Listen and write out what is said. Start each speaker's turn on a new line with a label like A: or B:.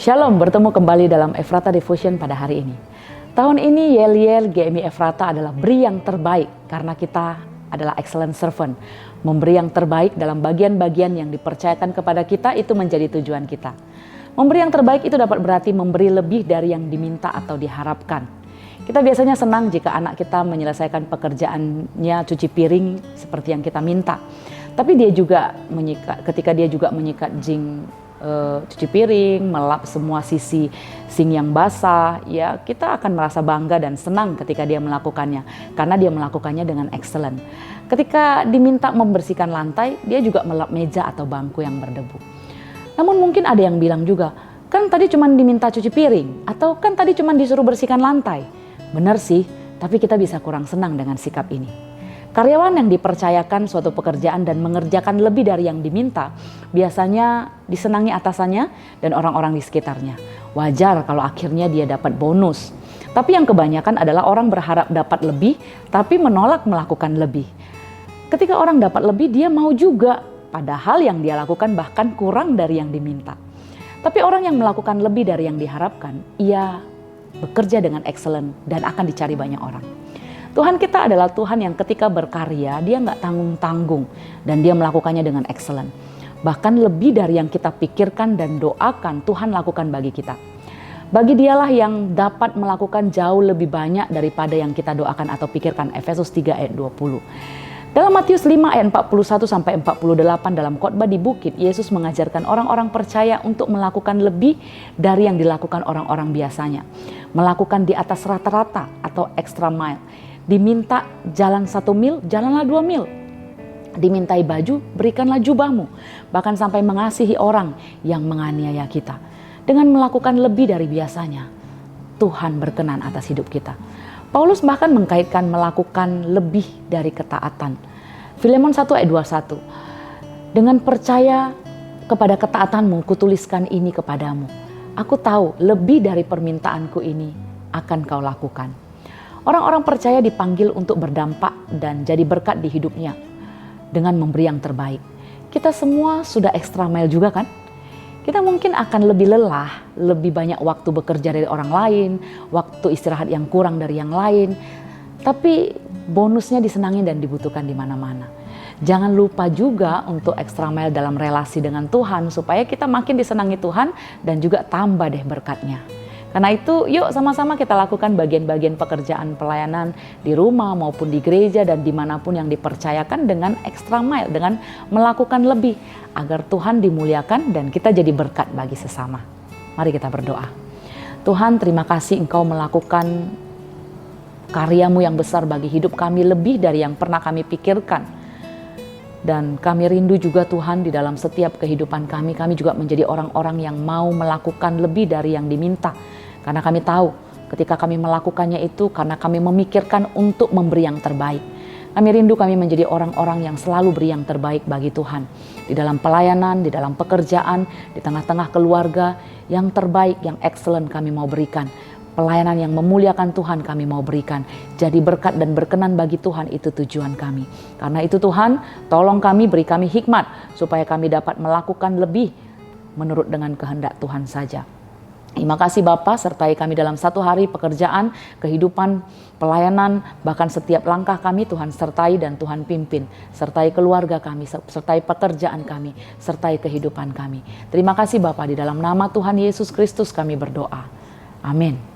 A: Shalom, bertemu kembali dalam Ephrata Devotion pada hari ini. Tahun ini Yel GMI Ephrata adalah beri yang terbaik karena kita adalah excellent servant. Memberi yang terbaik dalam bagian-bagian yang dipercayakan kepada kita itu menjadi tujuan kita. Memberi yang terbaik itu dapat berarti memberi lebih dari yang diminta atau diharapkan. Kita biasanya senang jika anak kita menyelesaikan pekerjaannya cuci piring seperti yang kita minta. Tapi dia juga ketika dia juga menyikat zinc cuci piring, melap semua sisi sink yang basah, ya kita akan merasa bangga dan senang ketika dia melakukannya karena dia melakukannya dengan excellent. Ketika diminta membersihkan lantai, dia juga melap meja atau bangku yang berdebu. Namun mungkin ada yang bilang juga, kan tadi cuma diminta cuci piring atau kan tadi cuma disuruh bersihkan lantai. Benar sih, tapi kita bisa kurang senang dengan sikap ini. Karyawan yang dipercayakan suatu pekerjaan dan mengerjakan lebih dari yang diminta, biasanya disenangi atasannya dan orang-orang di sekitarnya. Wajar kalau akhirnya dia dapat bonus. Tapi yang kebanyakan adalah orang berharap dapat lebih, tapi menolak melakukan lebih. Ketika orang dapat lebih, dia mau juga, padahal yang dia lakukan bahkan kurang dari yang diminta. Tapi orang yang melakukan lebih dari yang diharapkan, ia bekerja dengan excellent dan akan dicari banyak orang. Tuhan kita adalah Tuhan yang ketika berkarya, dia nggak tanggung-tanggung dan dia melakukannya dengan excellent. Bahkan lebih dari yang kita pikirkan dan doakan, Tuhan lakukan bagi kita. Bagi dialah yang dapat melakukan jauh lebih banyak daripada yang kita doakan atau pikirkan. Efesus 3 ayat 20. Dalam Matius 5 ayat 41-48 dalam khotbah di bukit, Yesus mengajarkan orang-orang percaya untuk melakukan lebih dari yang dilakukan orang-orang biasanya. Melakukan di atas rata-rata atau extra mile. Diminta jalan 1 mil, jalanlah 2 mil. Dimintai baju, berikanlah jubahmu. Bahkan sampai mengasihi orang yang menganiaya kita. Dengan melakukan lebih dari biasanya, Tuhan berkenan atas hidup kita. Paulus bahkan mengkaitkan melakukan lebih dari ketaatan. Filemon 1 ayat 21. Dengan percaya kepada ketaatanmu, kutuliskan ini kepadamu. Aku tahu lebih dari permintaanku ini akan kau lakukan. Orang-orang percaya dipanggil untuk berdampak dan jadi berkat di hidupnya dengan memberi yang terbaik. Kita semua sudah extra mile juga kan? Kita mungkin akan lebih lelah, lebih banyak waktu bekerja dari orang lain, waktu istirahat yang kurang dari yang lain. Tapi bonusnya disenangi dan dibutuhkan di mana-mana. Jangan lupa juga untuk extra mile dalam relasi dengan Tuhan supaya kita makin disenangi Tuhan dan juga tambah deh berkatnya. Karena itu yuk sama-sama kita lakukan bagian-bagian pekerjaan pelayanan di rumah maupun di gereja dan dimanapun yang dipercayakan dengan extra mile, dengan melakukan lebih agar Tuhan dimuliakan dan kita jadi berkat bagi sesama. Mari kita berdoa. Tuhan, terima kasih Engkau melakukan karya-Mu yang besar bagi hidup kami lebih dari yang pernah kami pikirkan. Dan kami rindu juga Tuhan di dalam setiap kehidupan kami juga menjadi orang-orang yang mau melakukan lebih dari yang diminta. Karena kami tahu ketika kami melakukannya itu karena kami memikirkan untuk memberi yang terbaik. Kami rindu kami menjadi orang-orang yang selalu beri yang terbaik bagi Tuhan. Di dalam pelayanan, di dalam pekerjaan, di tengah-tengah keluarga, yang terbaik, yang excellent kami mau berikan. Pelayanan yang memuliakan Tuhan kami mau berikan. Jadi berkat dan berkenan bagi Tuhan itu tujuan kami. Karena itu Tuhan, tolong kami, beri kami hikmat supaya kami dapat melakukan lebih menurut dengan kehendak Tuhan saja. Terima kasih Bapa, sertai kami dalam satu hari pekerjaan, kehidupan, pelayanan, bahkan setiap langkah kami Tuhan sertai dan Tuhan pimpin. Sertai keluarga kami, sertai pekerjaan kami, sertai kehidupan kami. Terima kasih Bapa, di dalam nama Tuhan Yesus Kristus kami berdoa. Amin.